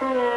Shri.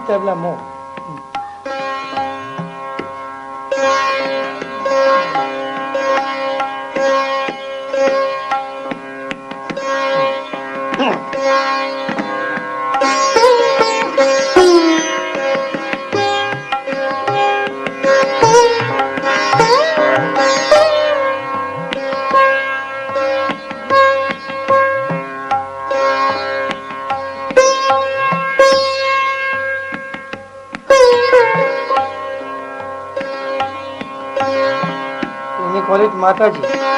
Cabella more. Call it Mataji.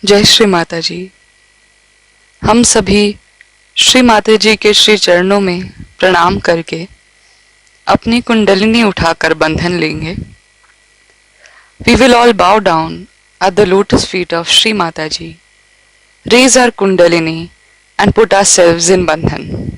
जय श्री माता जी। हम सभी श्री माता जी के श्री चरणों में प्रणाम करके अपनी कुंडलिनी उठाकर बंधन लेंगे। We will all bow down at the lotus feet of Shri Mataji, raise our kundalini and put ourselves in bandhan.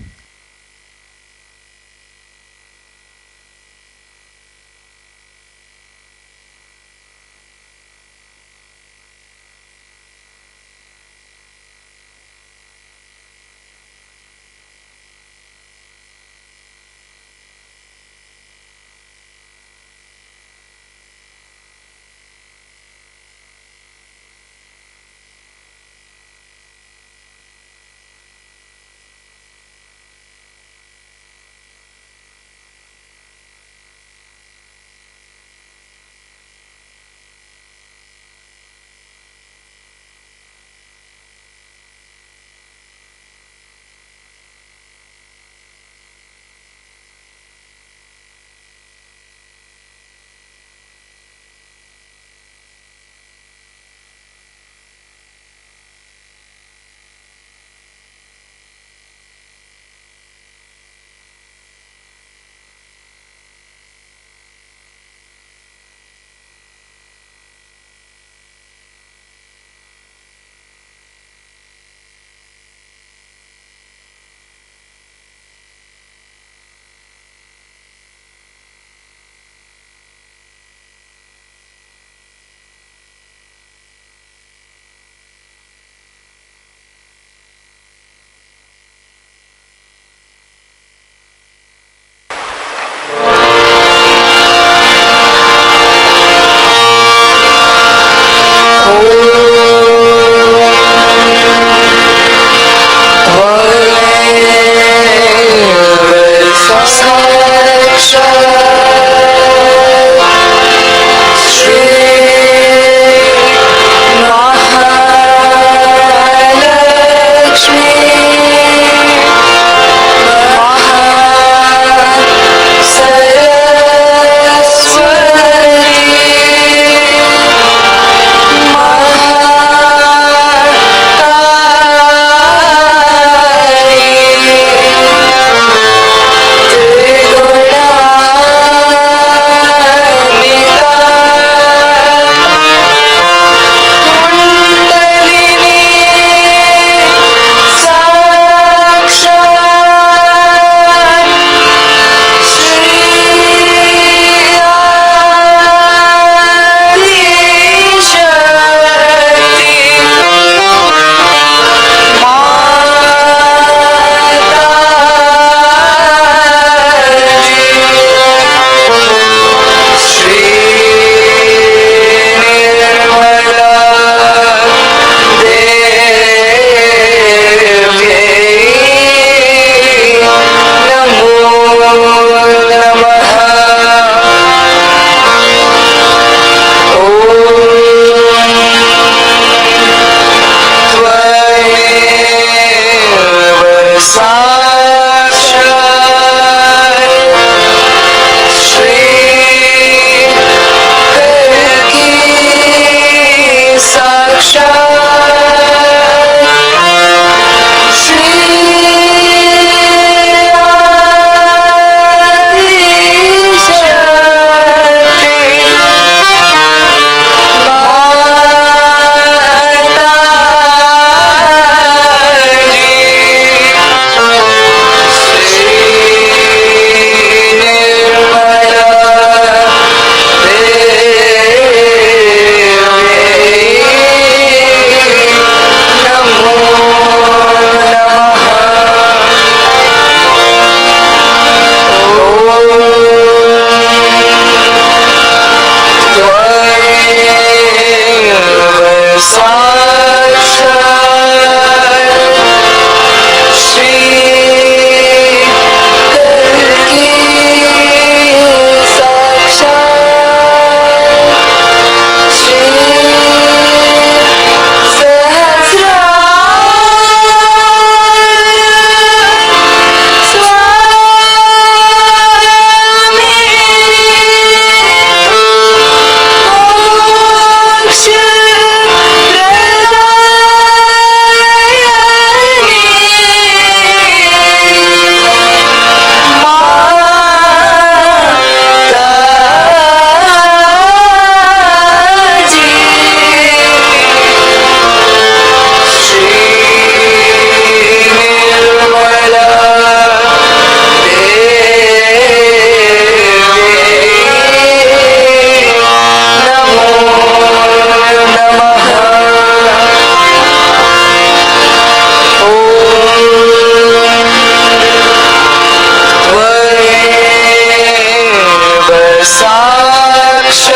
साक्षात्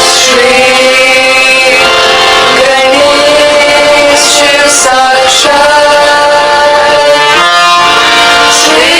श्री गणेश शिव साक्षात् श्री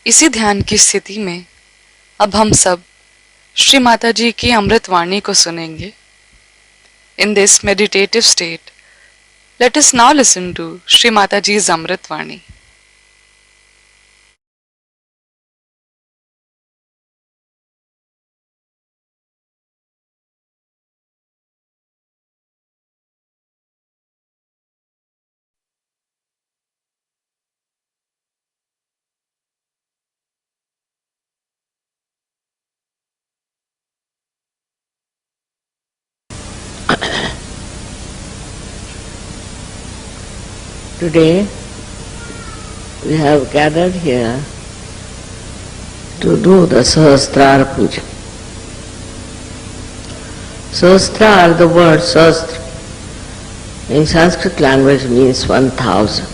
इसी ध्यान की स्थिति में अब हम सब श्री माता जी की अमृत वाणी को सुनेंगे. In this meditative state, let us now listen to Shri Mata Ji's Amrit Vani. Today we have gathered here to do the Sahasrara Puja. Sahasrara, the word Sahasra in Sanskrit language means 1000.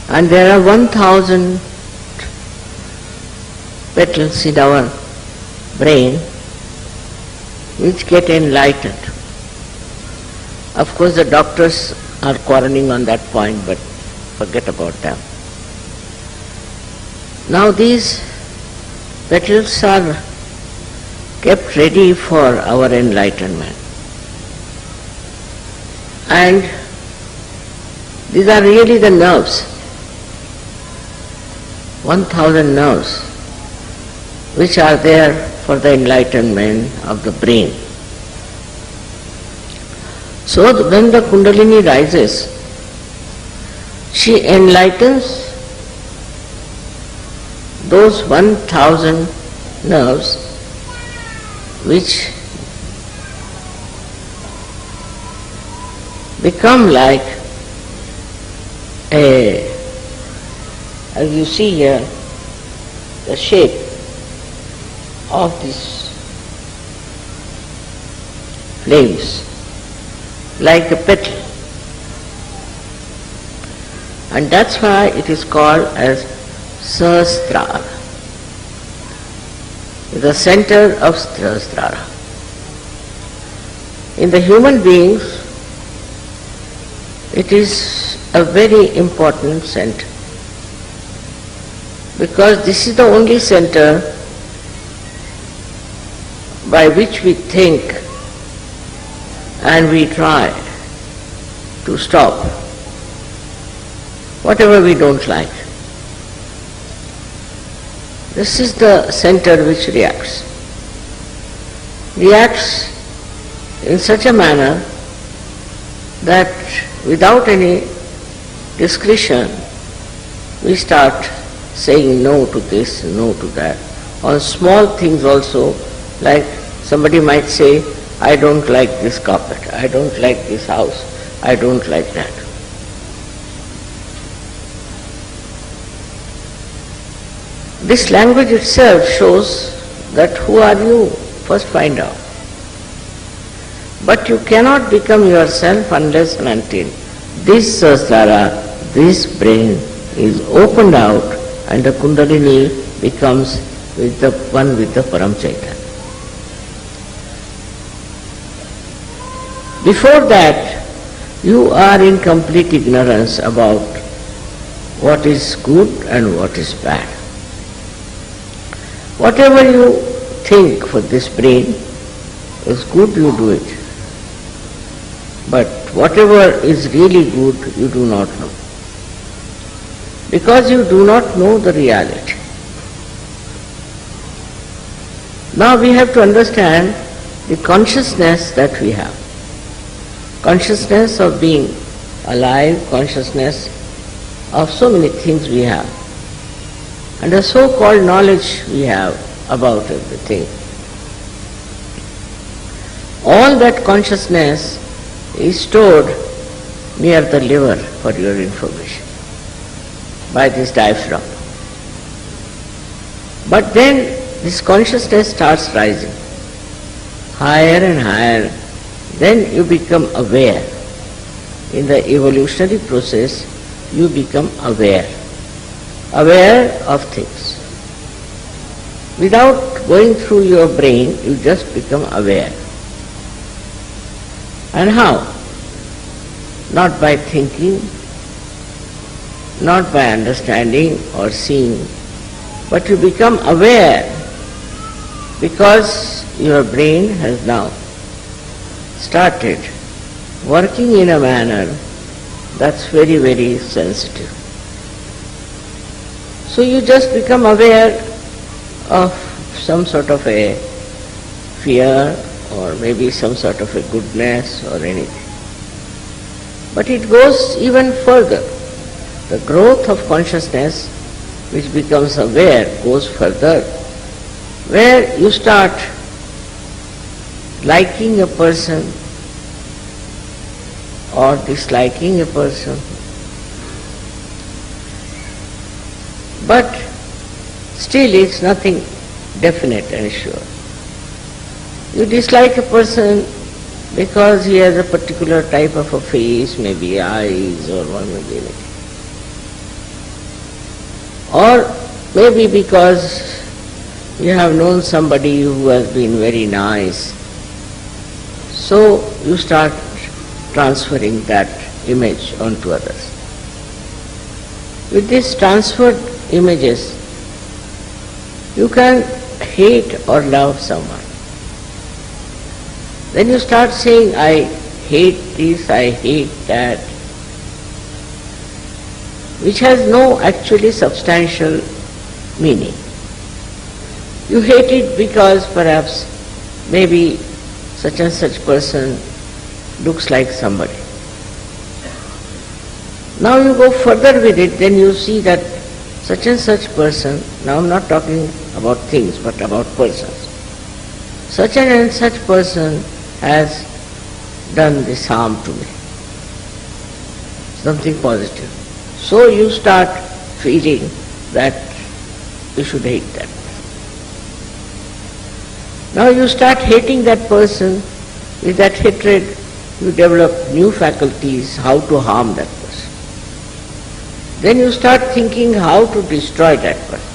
And there are 1000 petals in our brain which get enlightened. Of course the doctors are quarreling on that point, but forget about them. Now these petals are kept ready for our enlightenment. And these are really the nerves, 1000 nerves, which are there for the enlightenment of the brain. So when the Kundalini rises, she enlightens those 1000 nerves which become like as you see here, the shape of these flames, like a petal. And that's why it is called as Sahasrara, the center of Sahasrara. In the human beings, it is a very important center, because this is the only center by which we think and we try to stop whatever we don't like. This is the center which reacts in such a manner that without any discretion we start saying no to this, no to that. On small things also, like somebody might say, I don't like this carpet, I don't like this house, I don't like that. This language itself shows that who are you? First find out. But you cannot become yourself unless and until this Sahasrara, this brain is opened out and the Kundalini becomes with the one with the Param Chaitanya. Before that, you are in complete ignorance about what is good and what is bad. Whatever you think for this brain is good, you do it. But whatever is really good, you do not know. Because you do not know the reality. Now we have to understand the consciousness that we have. Consciousness of being alive, consciousness of so many things we have. And the so-called knowledge we have about everything. All that consciousness is stored near the liver, for your information, by this diaphragm. But then this consciousness starts rising higher and higher. Then you become aware. In the evolutionary process, you become aware of things. Without going through your brain, you just become aware. And how? Not by thinking, not by understanding or seeing, but you become aware because your brain has now started working in a manner that's very, very sensitive. So you just become aware of some sort of a fear or maybe some sort of a goodness or anything. But it goes even further. The growth of consciousness which becomes aware goes further, where you start liking a person or disliking a person. But still it's nothing definite and sure. You dislike a person because he has a particular type of a face, maybe eyes or one maybe anything. Or maybe because you have known somebody who has been very nice. So you start transferring that image onto others. With these transferred images, you can hate or love someone. Then you start saying, I hate this, I hate that, which has no actually substantial meaning. You hate it because perhaps maybe such and such person looks like somebody. Now you go further with it, then you see that such and such person, now I'm not talking about things but about persons, such and such person has done this harm to me, something positive. So you start feeling that you should hate that. Now you start hating that person. With that hatred, you develop new faculties how to harm that person. Then you start thinking how to destroy that person,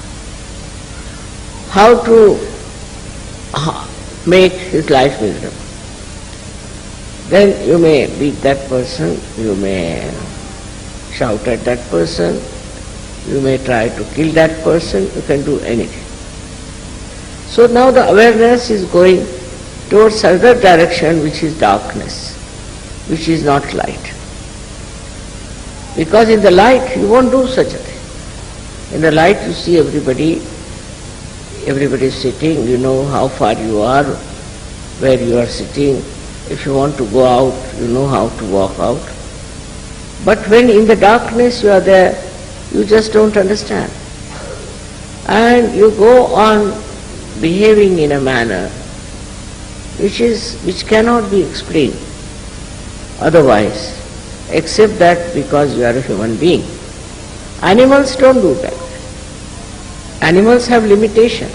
how to make his life miserable. Then you may beat that person, you may shout at that person, you may try to kill that person, you can do anything. So now the awareness is going towards other direction, which is darkness, which is not light. Because in the light you won't do such a thing. In the light you see everybody is sitting, you know how far you are, where you are sitting. If you want to go out, you know how to walk out. But when in the darkness you are there, you just don't understand. And you go on behaving in a manner which cannot be explained otherwise, except that because you are a human being. Animals don't do that. Animals have limitation.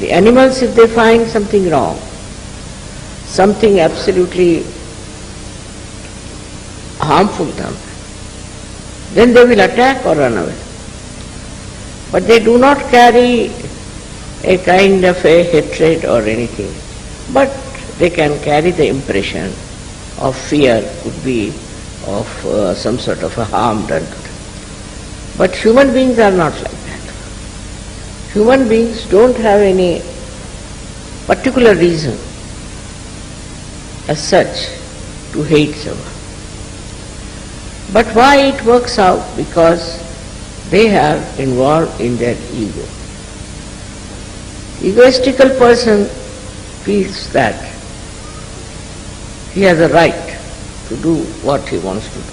The animals, if they find something wrong, something absolutely harmful to them, then they will attack or run away. But they do not carry a kind of a hatred or anything, but they can carry the impression of fear, could be of some sort of a harm done to them. But human beings are not like that. Human beings don't have any particular reason as such to hate someone. But why it works out? Because they are involved in their ego. Egoistical person feels that he has a right to do what he wants to do.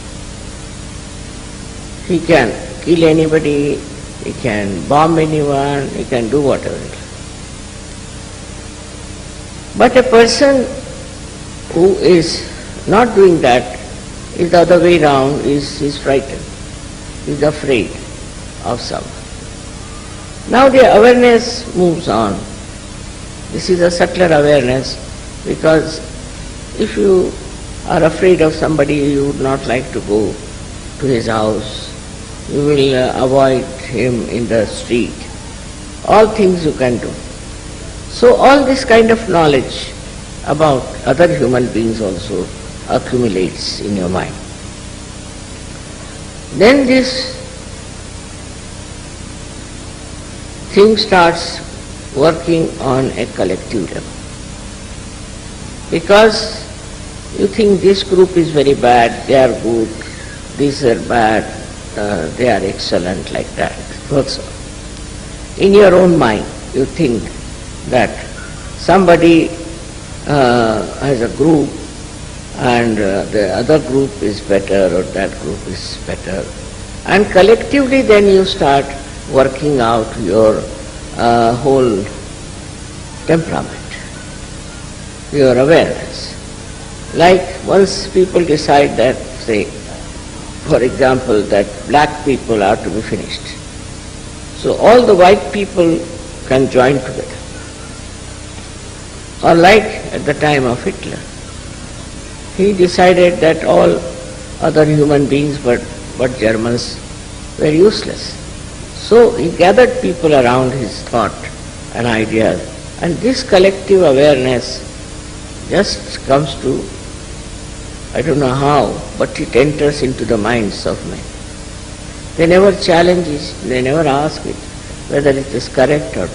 He can kill anybody, he can bomb anyone, he can do whatever it is. But a person who is not doing that is the other way around, is frightened, is afraid of someone. Now the awareness moves on. This is a subtler awareness, because if you are afraid of somebody, you would not like to go to his house, you will avoid him in the street. All things you can do. So all this kind of knowledge about other human beings also accumulates in your mind. Then this thing starts working on a collective level. Because you think this group is very bad, they are good, these are bad, they are excellent, like that. It works on. In your own mind, you think that somebody has a group and the other group is better or that group is better. And collectively then you start working out your whole temperament, your awareness. Like once people decide that, say, for example, that black people are to be finished, so all the white people can join together. Or like at the time of Hitler, he decided that all other human beings but Germans were useless. So he gathered people around his thought and ideas, and this collective awareness just comes to, I don't know how, but it enters into the minds of men. They never challenge it, they never ask it whether it is correct or not.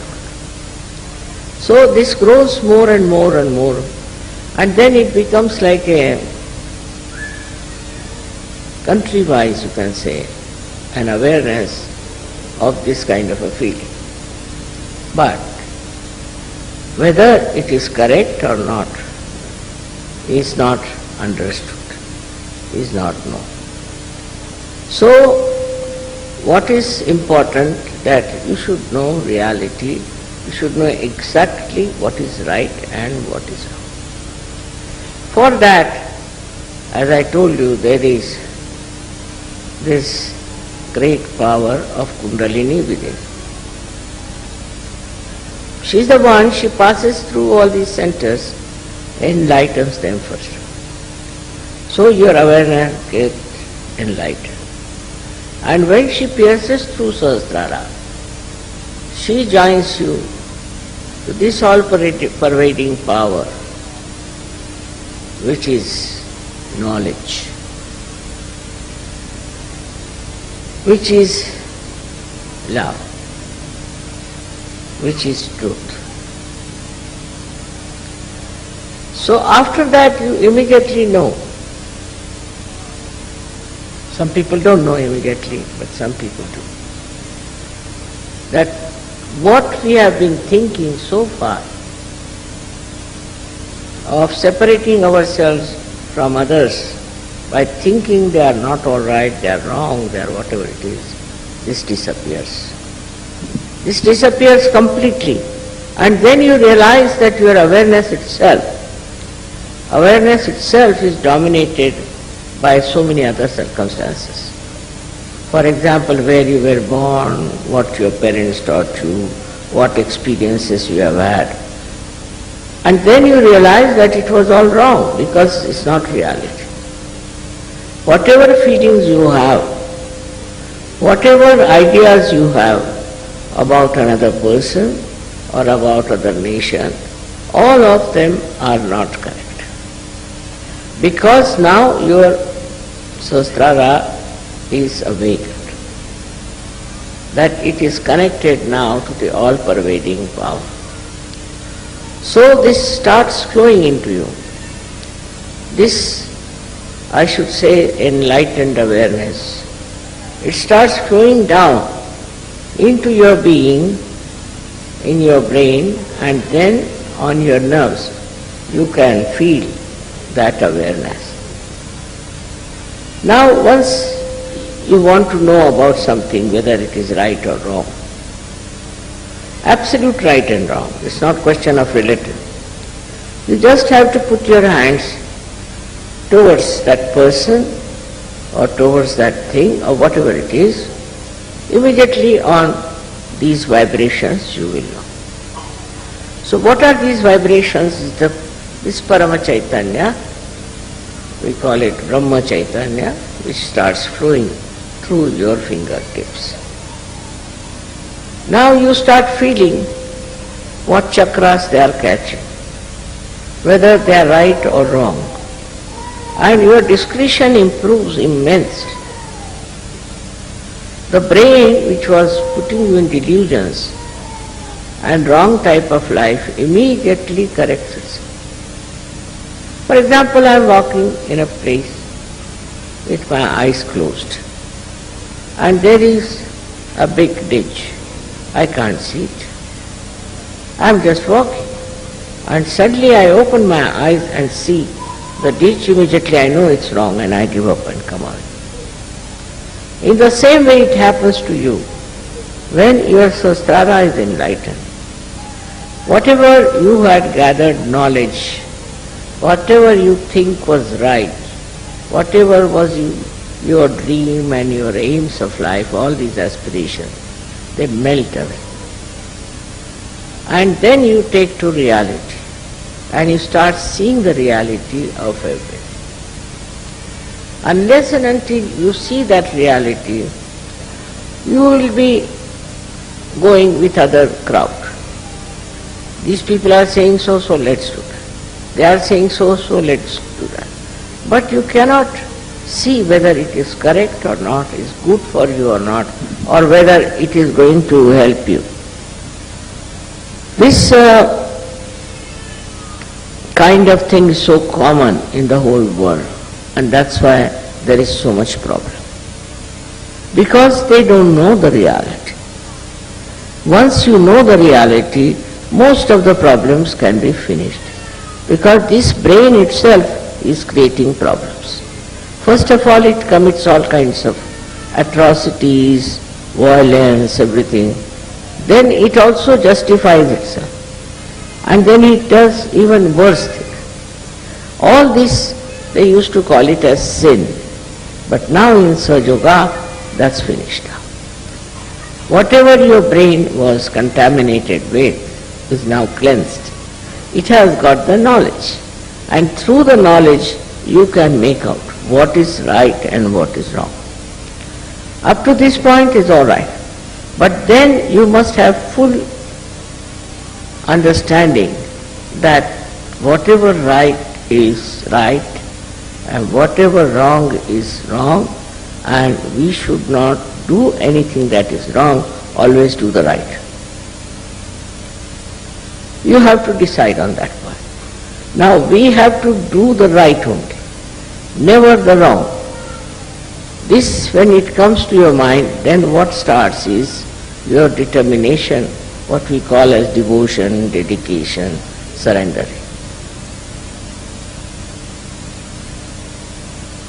So this grows more and more and more, and then it becomes like a country-wise, you can say, an awareness of this kind of a feeling. But whether it is correct or not is not understood, is not known. So what is important, that you should know reality, you should know exactly what is right and what is wrong. For that, as I told you, there is this great power of Kundalini within. She is the one, she passes through all these centers, enlightens them first. So your awareness gets enlightened. And when she pierces through Sahasrara, she joins you to this all-pervading power, which is knowledge, which is love, which is truth. So after that you immediately know. Some people don't know immediately, but some people do. That what we have been thinking so far of separating ourselves from others by thinking they are not all right, they are wrong, they are whatever it is, this disappears. This disappears completely. And then you realize that your awareness itself is dominated by so many other circumstances. For example, where you were born, what your parents taught you, what experiences you have had. And then you realize that it was all wrong because it's not reality. Whatever feelings you have whatever ideas you have about another person or about other nation, all of them are not correct. Because now your Sahasrara is awakened, that it is connected now to the all-pervading power. So this starts flowing into you. This, I should say, enlightened awareness. It starts flowing down into your being, in your brain, and then on your nerves. You can feel that awareness. Now once you want to know about something, whether it is right or wrong, absolute right and wrong, it's not question of relative. You just have to put your hands towards that person or towards that thing or whatever it is, immediately on these vibrations you will know. So what are these vibrations? This Parama Chaitanya, we call it Brahma Chaitanya, which starts flowing through your fingertips. Now you start feeling what chakras they are catching, whether they are right or wrong. And your discretion improves immensely. The brain, which was putting you in delusions and wrong type of life, immediately corrects itself. For example, I am walking in a place with my eyes closed, and there is a big ditch. I can't see it. I am just walking, and suddenly I open my eyes and see the ditch. Immediately I know it's wrong and I give up and come out. In the same way it happens to you. When your Sahasrara is enlightened, whatever you had gathered knowledge, whatever you think was right, whatever was your dream and your aims of life, all these aspirations, they melt away. And then you take to reality and you start seeing the reality of everything. Unless and until you see that reality, you will be going with other crowd. These people are saying so, so let's do that. They are saying so, so let's do that. But you cannot see whether it is correct or not, is good for you or not, or whether it is going to help you. This kind of thing is so common in the whole world, and that's why there is so much problem. Because they don't know the reality. Once you know the reality, most of the problems can be finished. Because this brain itself is creating problems. First of all, it commits all kinds of atrocities, violence, everything. Then it also justifies itself. And then it does even worse things. All this, they used to call it as sin. But now in Sahaja Yoga, that's finished now. Whatever your brain was contaminated with is now cleansed. It has got the knowledge. And through the knowledge, you can make out what is right and what is wrong. Up to this point is all right. But then you must have full understanding that whatever right is right and whatever wrong is wrong, and we should not do anything that is wrong, always do the right. You have to decide on that point. Now we have to do the right only, never the wrong. This, when it comes to your mind, then what starts is your determination, what we call as devotion, dedication, surrendering.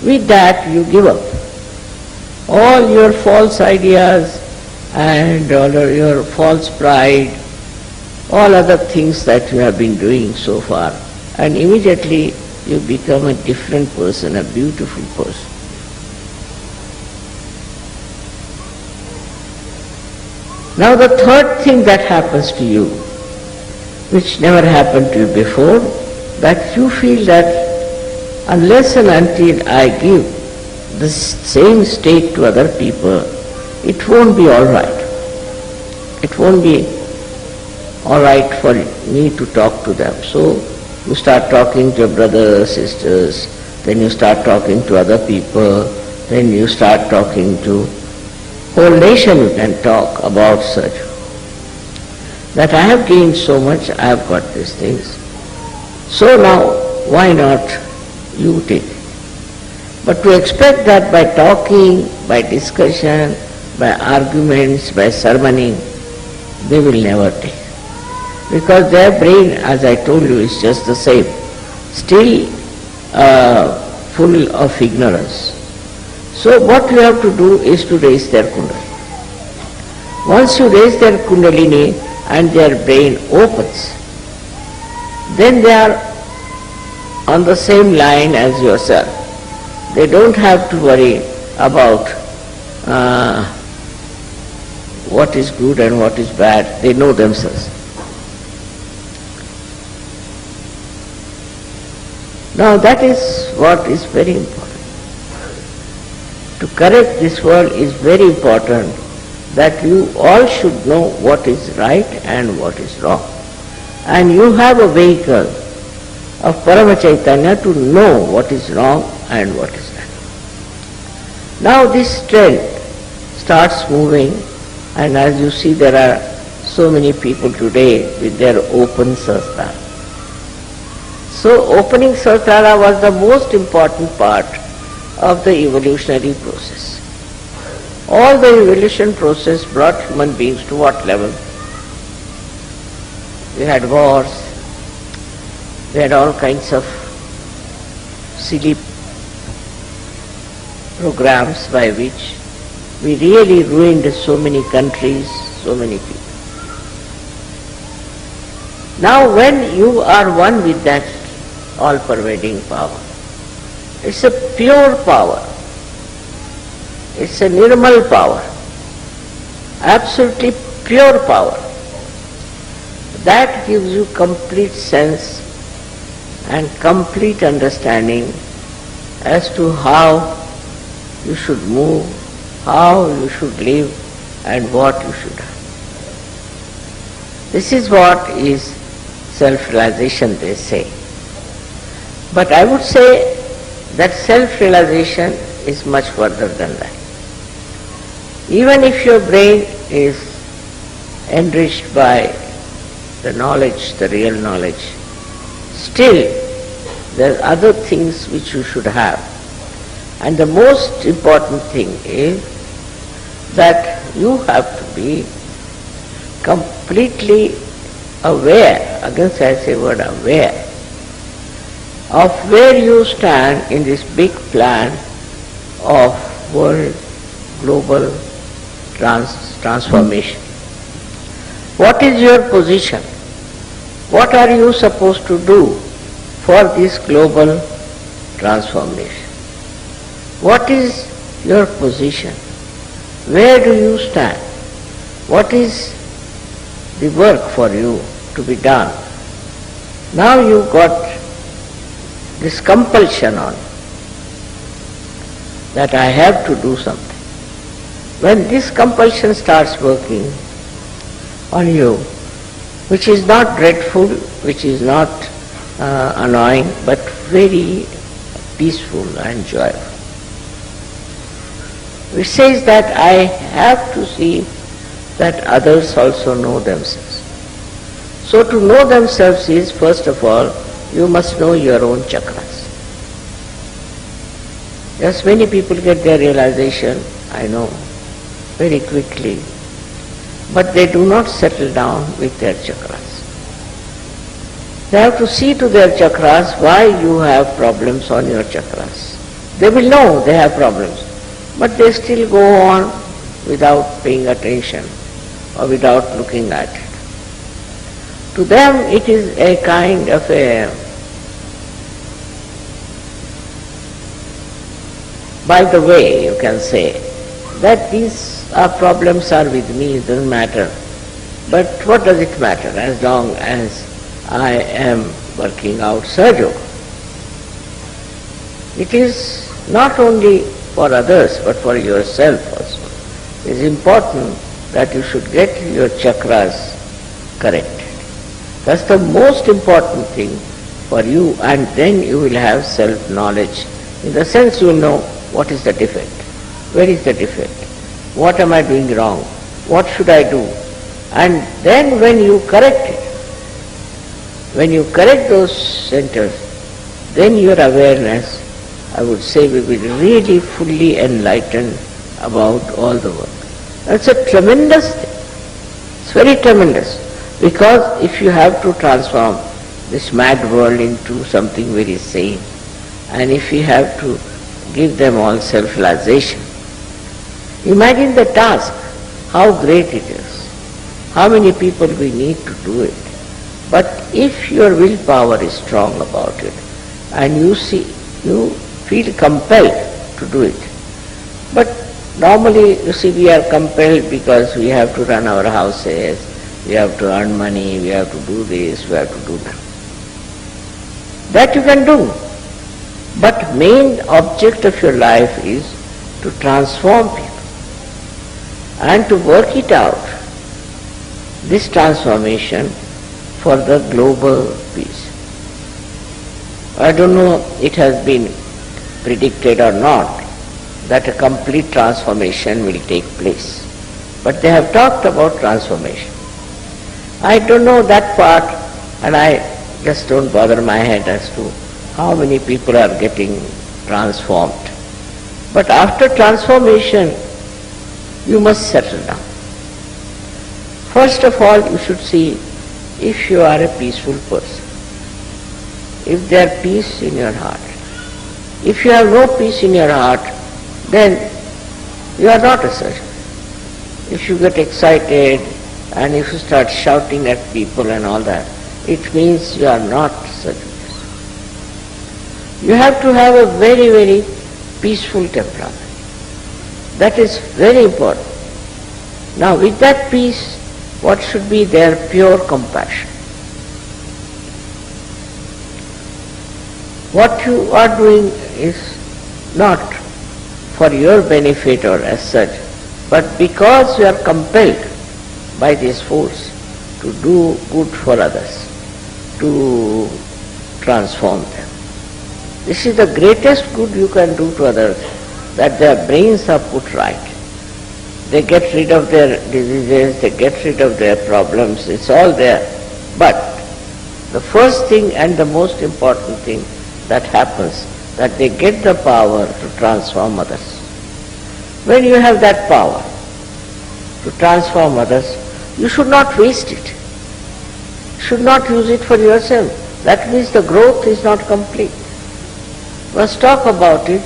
With that you give up all your false ideas and all your false pride, all other things that you have been doing so far, and immediately you become a different person, a beautiful person. Now the third thing that happens to you, which never happened to you before, that you feel that unless and until I give the same state to other people, it won't be all right. It won't be all right for me to talk to them. So you start talking to your brothers, sisters, then you start talking to other people, then you start talking to whole nation. You can talk about such. That I have gained so much, I have got these things. So now, why not you take it? But to expect that by talking, by discussion, by arguments, by sermoning, they will never take. Because their brain, as I told you, is just the same, still full of ignorance. So what you have to do is to raise their kundalini. Once you raise their kundalini and their brain opens, then they are on the same line as yourself. They don't have to worry about what is good and what is bad. They know themselves. Now that is what is very important. To correct this world is very important, that you all should know what is right and what is wrong. And you have a vehicle of Parama Chaitanya to know what is wrong and what is right. Now this trend starts moving, and as you see, there are so many people today with their open Sahasrara. So opening Sahasrara was the most important part of the evolutionary process. All the evolution process brought human beings to what level? We had wars, we had all kinds of silly programs by which we really ruined so many countries, so many people. Now when you are one with that all-pervading power, it's a pure power, it's a Nirmal power, absolutely pure power. That gives you complete sense and complete understanding as to how you should move, how you should live, and what you should have. This is what is self-realization, they say. But I would say that self-realization is much further than that. Even if your brain is enriched by the knowledge, the real knowledge, still there are other things which you should have. And the most important thing is that you have to be completely aware, again I say word aware, of where you stand in this big plan of world global transformation. What is your position? What are you supposed to do for this global transformation? What is your position? Where do you stand? What is the work for you to be done? Now you got this compulsion on that I have to do something. When this compulsion starts working on you, which is not dreadful, which is not annoying, but very peaceful and joyful, which says that I have to see that others also know themselves. So to know themselves is, first of all, you must know your own chakras. Yes, many people get their realization, I know, very quickly, but they do not settle down with their chakras. They have to see to their chakras why you have problems on your chakras. They will know they have problems, but they still go on without paying attention or without looking at it. To them it is a kind of a, by the way, you can say, that these problems are with me, it doesn't matter. But what does it matter as long as I am working out Sahaja Yoga? It is not only for others but for yourself also. It's important that you should get your chakras corrected. That's the most important thing for you, and then you will have self-knowledge. In the sense you will know what is the defect, where is the defect, what am I doing wrong, what should I do. And then when you correct it, when you correct those centers, then your awareness, I would say, will be really fully enlightened about all the work. That's a tremendous thing. It's very tremendous. Because if you have to transform this mad world into something very sane, and if you have to give them all self-realization, imagine the task, how great it is, how many people we need to do it. But if your willpower is strong about it, and you feel compelled to do it. But normally, you see, we are compelled because we have to run our houses, we have to earn money, we have to do this, we have to do that. That you can do. But main object of your life is to transform people and to work it out, this transformation for the global peace. I don't know it has been predicted or not that a complete transformation will take place. But they have talked about transformation. I don't know that part, and I just don't bother my head as to how many people are getting transformed. But after transformation, you must settle down. First of all, you should see if you are a peaceful person, if there is peace in your heart. If you have no peace in your heart, then you are not a surgeon. If you get excited and if you start shouting at people and all that, it means you are not surgeon. You have to have a very, very peaceful temperament. That is very important. Now with that peace, what should be there? Pure compassion. What you are doing is not for your benefit or as such, but because you are compelled by this force to do good for others, to transform them. This is the greatest good you can do to others, that their brains are put right. They get rid of their diseases, they get rid of their problems, it's all there. But the first thing and the most important thing that happens, that they get the power to transform others. When you have that power to transform others, you should not waste it. You should not use it for yourself. That means the growth is not complete. You must talk about it,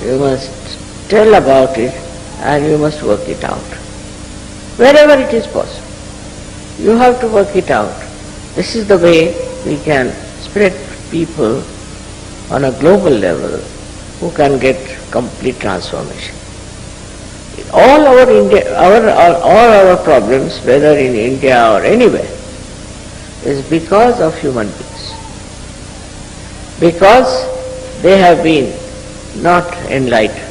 you must tell about it, and you must work it out. Wherever it is possible, you have to work it out. This is the way we can spread people on a global level who can get complete transformation. All our problems, whether in India or anywhere, is because of human beings. Because they have been not enlightened.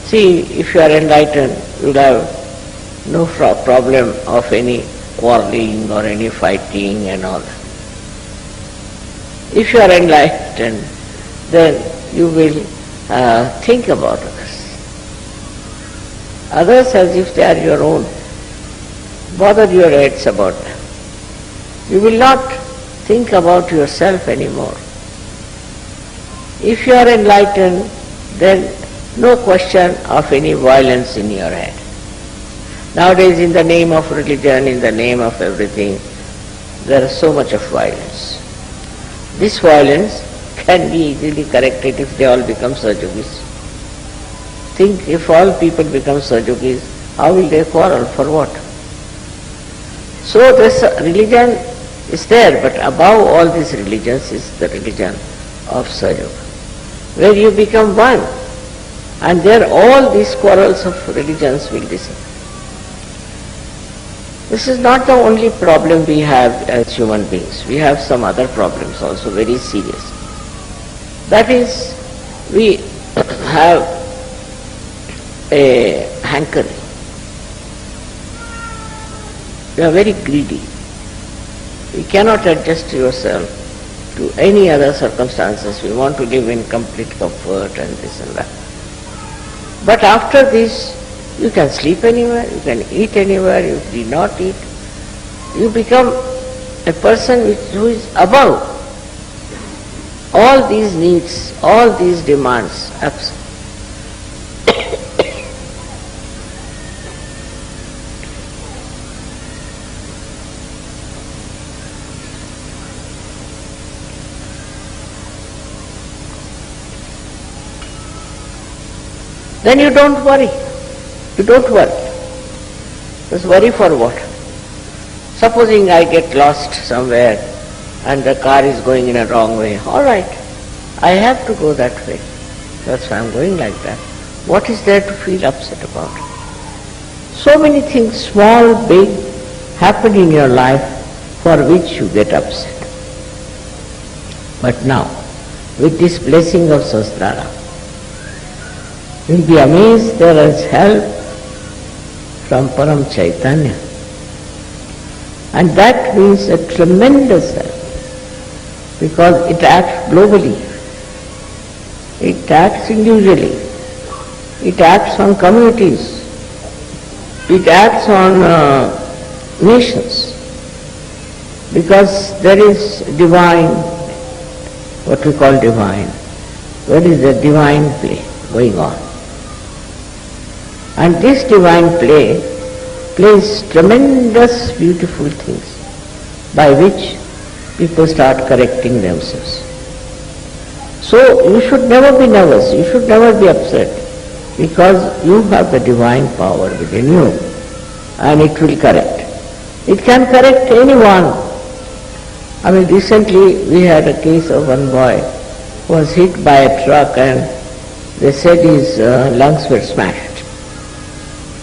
See, if you are enlightened, you will have no problem of any quarreling or any fighting and all that. If you are enlightened, then you will think about others. Others as if they are your own. Bother your heads about them. You will not think about yourself anymore. If you are enlightened, then no question of any violence in your head. Nowadays, in the name of religion, in the name of everything, there is so much of violence. This violence can be easily corrected if they all become Sahajogis. Think, if all people become Sahajogis, how will they quarrel? For what? So this religion is there, but above all these religions is the religion of Sahajoga, where you become one, and there all these quarrels of religions will disappear. This is not the only problem we have as human beings. We have some other problems also, very serious. That is, we have a hankering. You are very greedy. You cannot adjust yourself to any other circumstances. You want to live in complete comfort and this and that. But after this, you can sleep anywhere, you can eat anywhere, you need not eat. You become a person who is above all these needs, all these demands, absent. Then you don't worry. You don't worry. Just worry for what? Supposing I get lost somewhere and the car is going in a wrong way. All right, I have to go that way. That's why I'm going like that. What is there to feel upset about? So many things, small, big, happen in your life for which you get upset. But now, with this blessing of Sahasrara, you'll be amazed there is help from Param Chaitanya. And that means a tremendous help, because it acts globally, it acts individually, it acts on communities, it acts on nations, because there is divine, what we call divine, there is a divine play going on. And this divine play plays tremendous beautiful things by which people start correcting themselves. So you should never be nervous, you should never be upset, because you have the divine power within you and it will correct. It can correct anyone. I mean, recently we had a case of one boy who was hit by a truck and they said his lungs were smashed.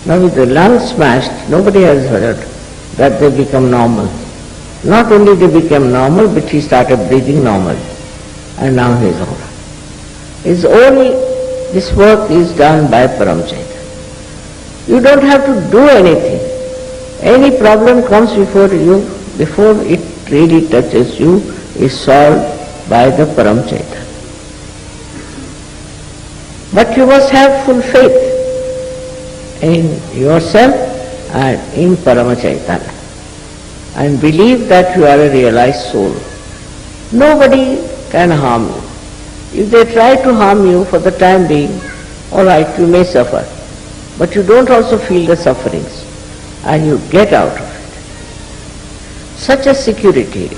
Now with the lungs smashed, nobody has heard that they become normal. Not only they became normal, but he started breathing normal. And now he is all right. This work is done by Param Chaitanya. You don't have to do anything. Any problem comes before you, before it really touches you, is solved by the Param Chaitanya. But you must have full faith in yourself and in Parama Chaitanya, and believe that you are a realized soul. Nobody can harm you. If they try to harm you for the time being, all right, you may suffer, but you don't also feel the sufferings and you get out of it. Such a security,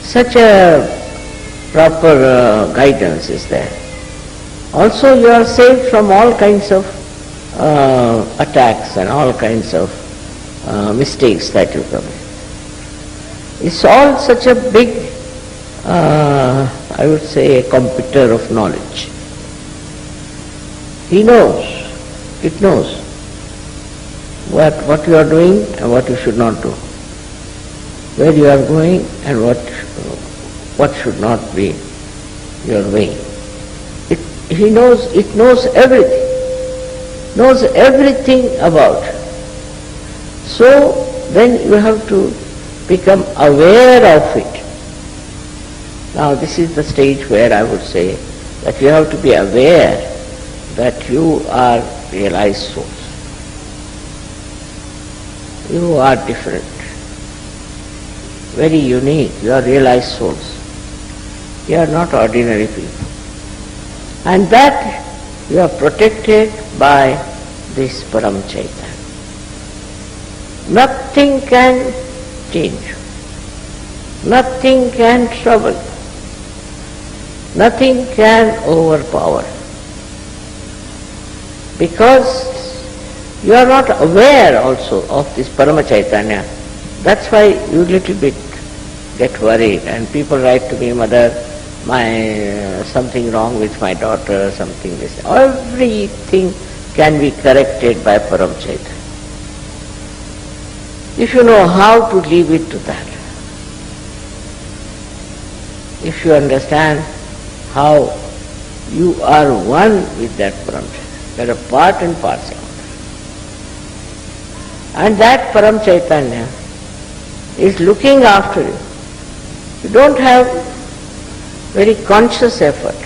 such a proper guidance is there. Also you are saved from all kinds of attacks and all kinds of mistakes that you commit. It's all such a big, I would say, a computer of knowledge. He knows, it knows what you are doing and what you should not do, where you are going and what should not be your way. He knows, it knows everything. Knows everything about. So then you have to become aware of it. Now this is the stage where I would say that you have to be aware that you are realized souls. You are different, very unique. You are realized souls. You are not ordinary people. And that you are protected by this Param Chaitanya. Nothing can change. Nothing can trouble. Nothing can overpower. Because you are not aware also of this Parama Chaitanya. That's why you little bit get worried and people write to me, Mother, something wrong with my daughter, something this. Everything can be corrected by Param Chaitanya. If you know how to leave it to that, if you understand how you are one with that Param Chaitanya, They are part and parcel. And that Param Chaitanya is looking after you. You don't have very conscious effort.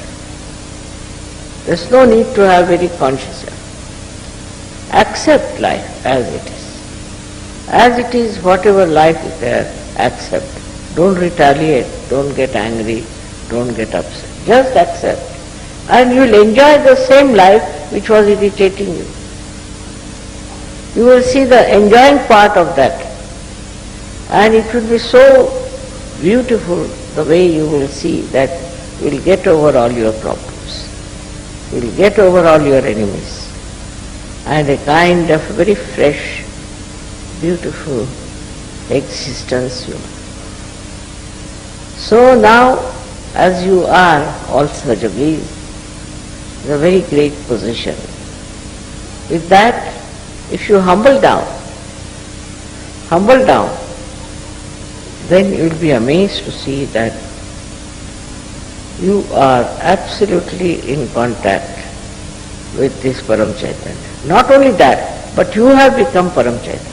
There's no need to have very conscious effort. Accept life as it is. As it is, whatever life is there, accept. Don't retaliate, don't get angry, don't get upset. Just accept. And you'll enjoy the same life which was irritating you. You will see the enjoying part of that. And it will be so beautiful the way you will see that you will get over all your problems. You will get over all your enemies. And a kind of very fresh, beautiful existence you have. So now, as you are all Sajabis, is a very great position. With that, if you humble down, then you will be amazed to see that you are absolutely in contact with this Param Chaitanya. Not only that, but you have become Param Chaitanya.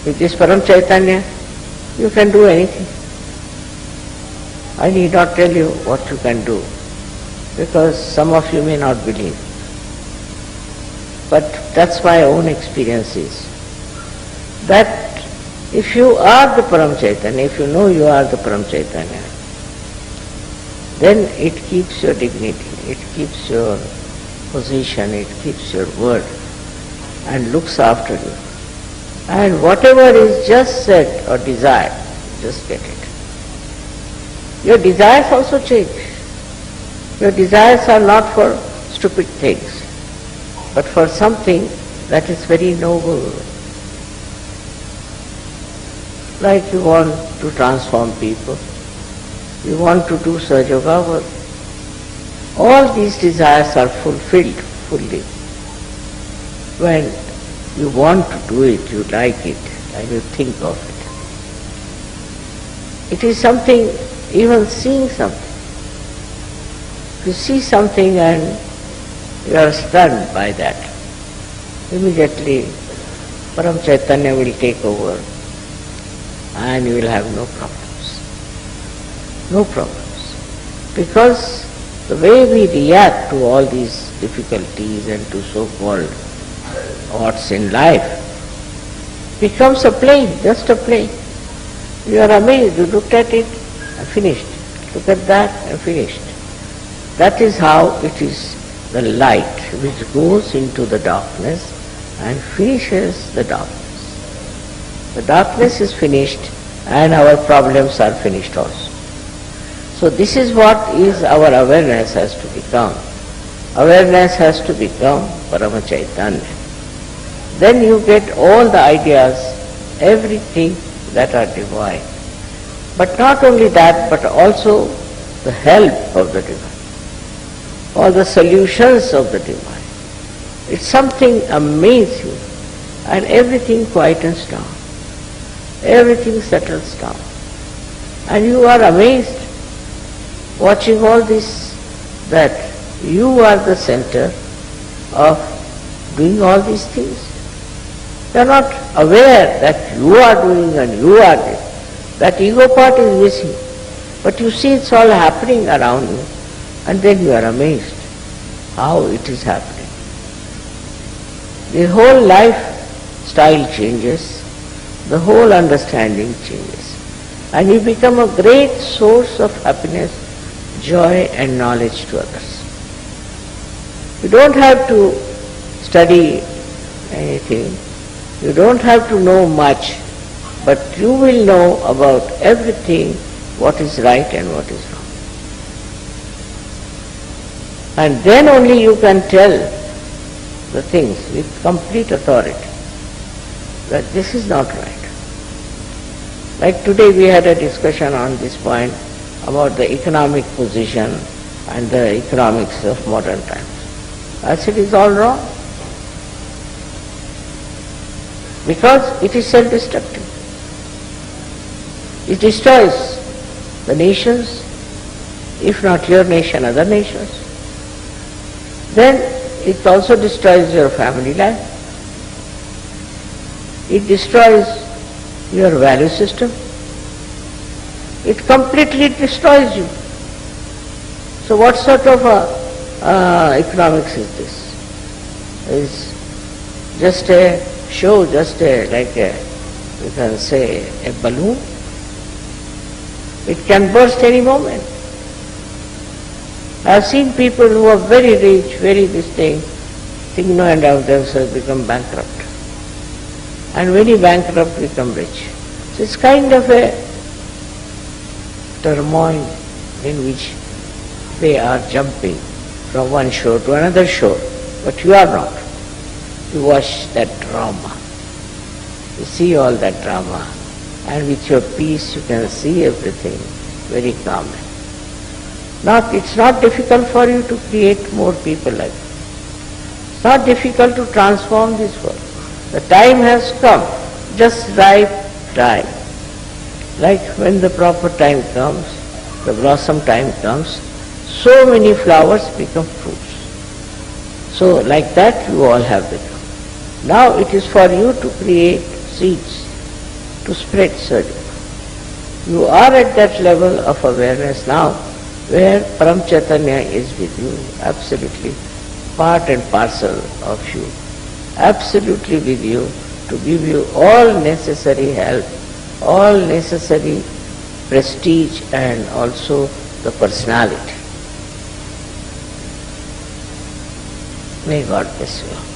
With this Param Chaitanya, you can do anything. I need not tell you what you can do, because some of you may not believe. But that's my own experience is that if you are the Param Chaitanya, if you know you are the Param Chaitanya, then it keeps your dignity, it keeps your position, it keeps your word and looks after you. And whatever is just said or desired, just get it. Your desires also change. Your desires are not for stupid things, but for something that is very noble. Like you want to transform people, you want to do Sahaja work. All these desires are fulfilled fully when you want to do it, you like it, and you think of it. It is something, even seeing something. You see something and you are stunned by that. Immediately Param Chaitanya will take over and you will have no problems. No problems. Because the way we react to all these difficulties and to so-called what's in life becomes a play, just a play. You are amazed, you looked at it and finished. Look at that and finished. That is how it is the light which goes into the darkness and finishes the darkness. The darkness is finished and our problems are finished also. So this is what is our awareness has to become. Awareness has to become Parama Chaitanya. Then you get all the ideas, everything that are divine. But not only that, but also the help of the divine. All the solutions of the divine. It's something amazing, and everything quietens down. Everything settles down. And you are amazed watching all this, that you are the center of doing all these things. You are not aware that you are doing and you are this. That ego part is missing. But you see it's all happening around you. And then you are amazed how it is happening. The whole lifestyle changes, the whole understanding changes, and you become a great source of happiness, joy and knowledge to others. You don't have to study anything, you don't have to know much, but you will know about everything what is right and what is wrong. And then only you can tell the things with complete authority that this is not right. Like today we had a discussion on this point about the economic position and the economics of modern times. I said it's all wrong. Because it is self-destructive. It destroys the nations, if not your nation, other nations. Then it also destroys your family life. It destroys your value system. It completely destroys you. So what sort of economics is this? Is just a show, just like you can say a balloon. It can burst any moment. I have seen people who are very rich, very this thing, think no end of themselves, become bankrupt. And very bankrupt become rich. So it's kind of a turmoil in which they are jumping from one shore to another shore. But you are not. You watch that drama. You see all that drama. And with your peace you can see everything very calmly. It's not difficult for you to create more people like that. It's not difficult to transform this world. The time has come, just ripe time. Like when the proper time comes, the blossom time comes, so many flowers become fruits. So like that you all have become. Now it is for you to create seeds, to spread seeds. You are at that level of awareness now where Param Chaitanya is with you, absolutely part and parcel of you, absolutely with you to give you all necessary help, all necessary prestige and also the personality. May God bless you.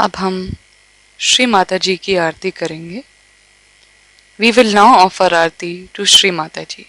अब हम श्री माता जी की आरती करेंगे. We will now offer Aarti to Shri Mata जी.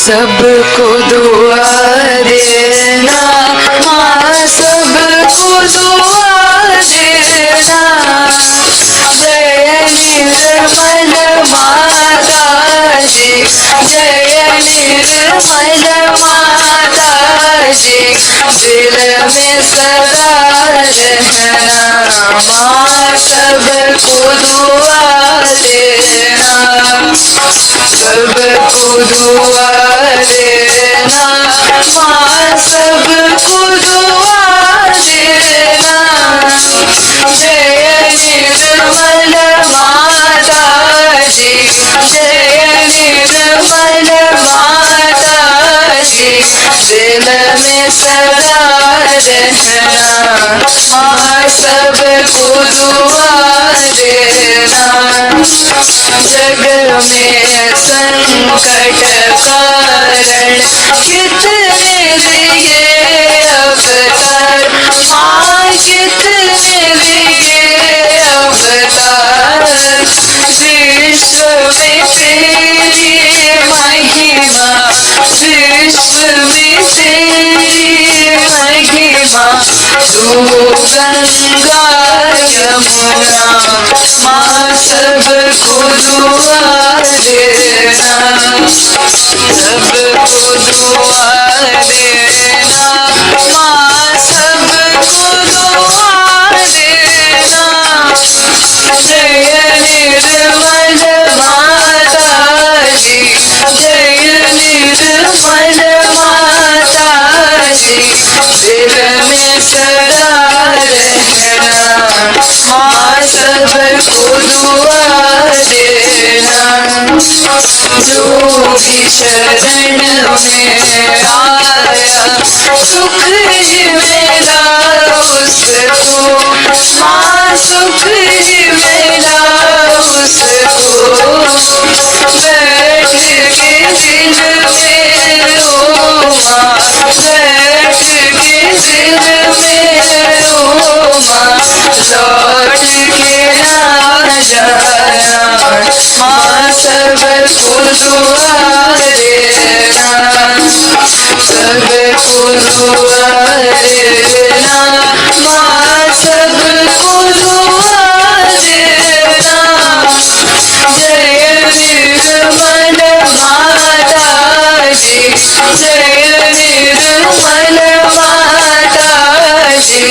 सबको दुआ देना, माँ सबको दुआ देना। जय निर्मल माता जी, जय निर्मल माता जी, दिल में सदा रहना, माँ सबको दुआ देना, सबको दुआ देना, माँ सबको दुआ देना। जय निर्मल माता जी, जय निर्मल माता जी, दिल में सदा रहना, माँ सबको दुआ देना। जग में संकट कारण कितने दिए अवतार, माँ कितने दिए अवतार। विश्व में तेरी महिमा, विश्व में तेरी महिमा। तू गंगा यमुना, माँ सबको दुआ देना, सबको दुआ देना, माँ सबको दुआ देना। जय निर्मल माता जी, जय निर्मल माता जी, दिल में सदा रहना, माँ सबको दुआ देना। जो भी शरण में आया सुख ही मिला उसको, माँ सुख ही मिला उसको। बैठ के दिल में ओ माँ, बैठ के दिल में ओ माँ, लौट के ना जाना, माँ सबको दुआ देना, सबको दुआ देना, माँ सबको दुआ देना। जय निर्मल माता जी, जय निर्मल माता जी,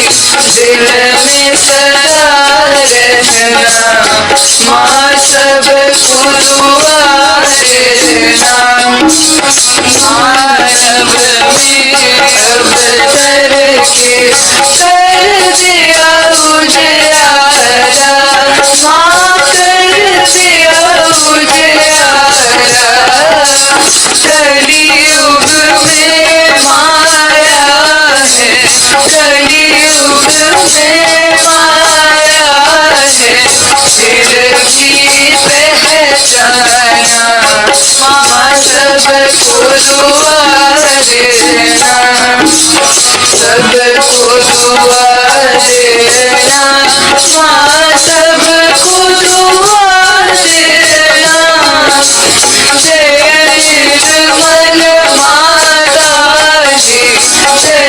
दिल में सदा रहना, माँ सबको दुआ देना। मानव में अवतर के कर दिया उजियारा, माँ कर दिया उजियारा। कलियुग में माया है, कलियुग में माया है, फिर भी पहचाना, माँ सबको दुआ देना, सबको दुआ देना, माँ सबको दुआ देना। जय निर्मल माता जी, जय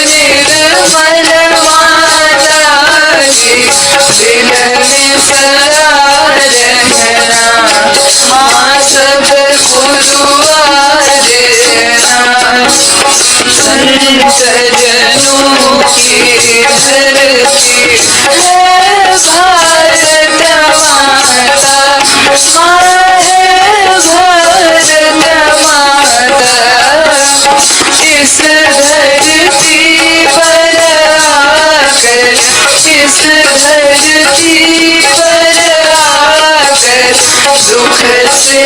निर्मल माता जी, दिल में सदा रहना, माँ सबको दुआ देना। संत जनों की धरती है भारत माता, माँ है भारत माता। इस धरती पर आकर, इस धरती पर आकर, दुख से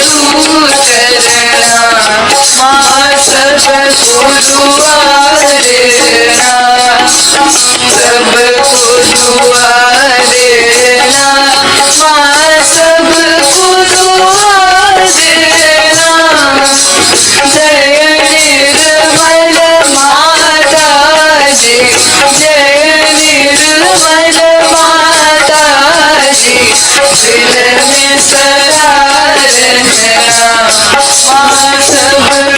दूर करना, माँ सबको दुआ देना, सबको दुआ देना, माँ सबको दुआ देना। जय निर्मल माता जी, जय निर्मल माता जी, दिल में सदा रहना, माँ सबको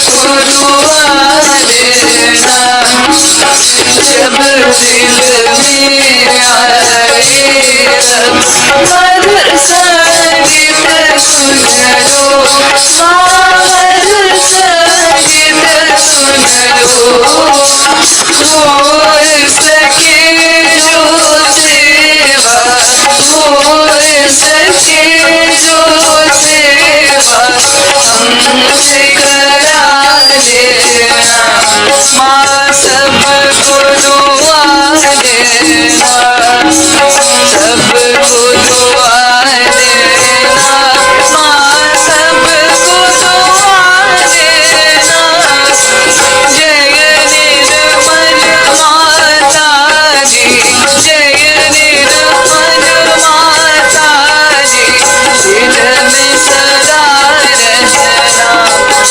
दिल में सदा रहना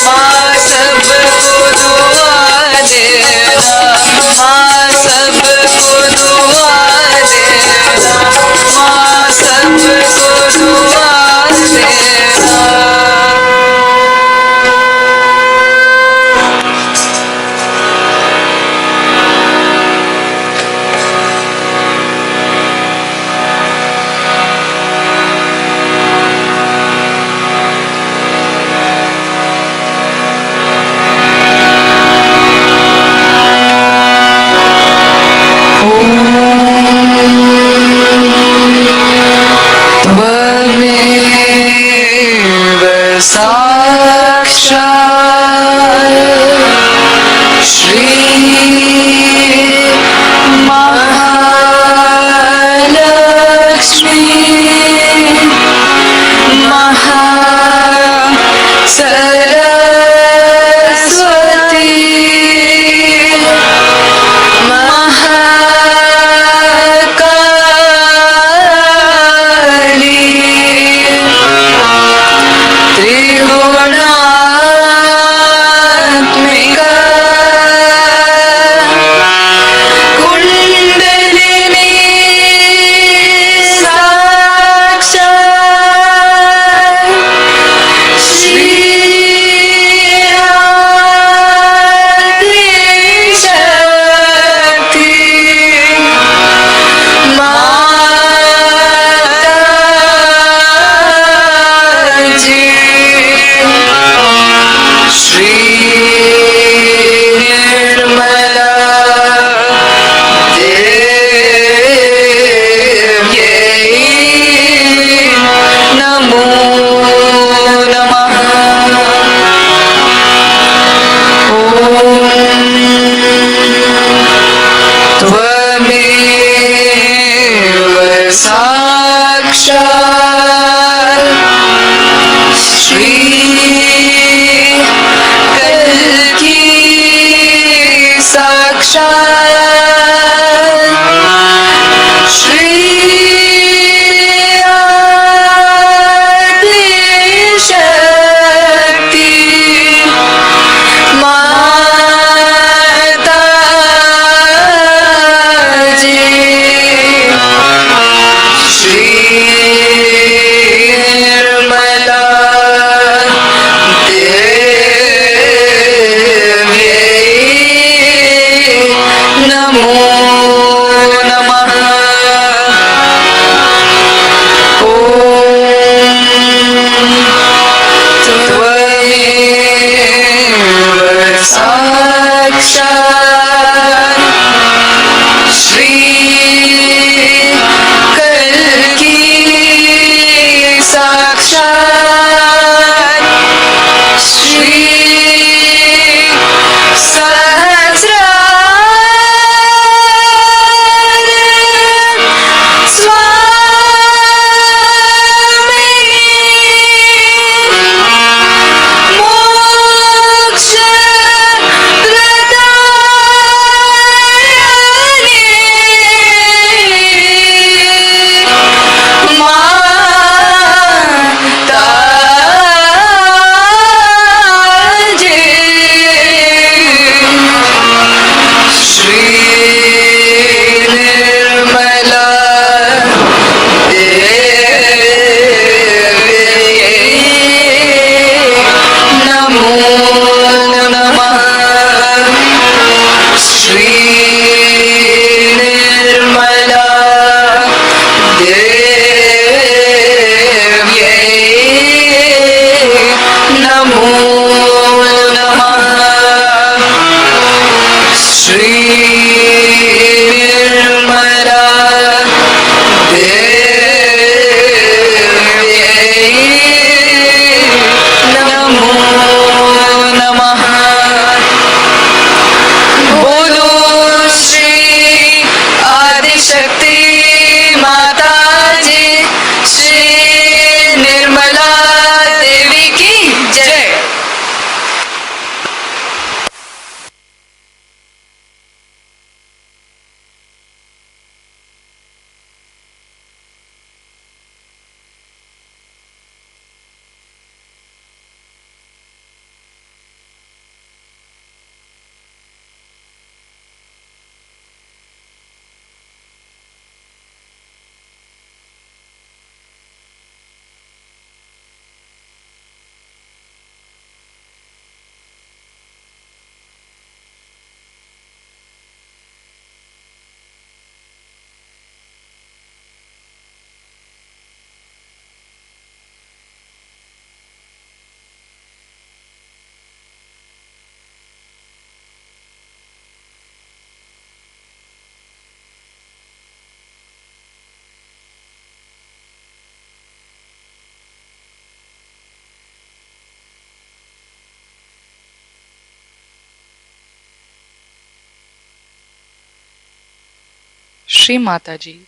श्री माता जी,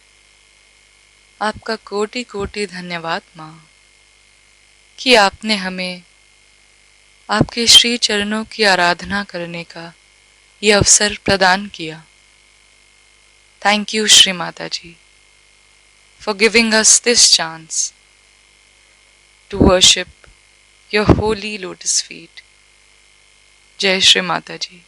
आपका कोटि कोटि धन्यवाद माँ कि आपने हमें आपके श्री चरणों की आराधना करने का ये अवसर प्रदान किया। Thank you Shri Mata ji for giving us this chance to worship your holy lotus feet. जय श्री माता जी।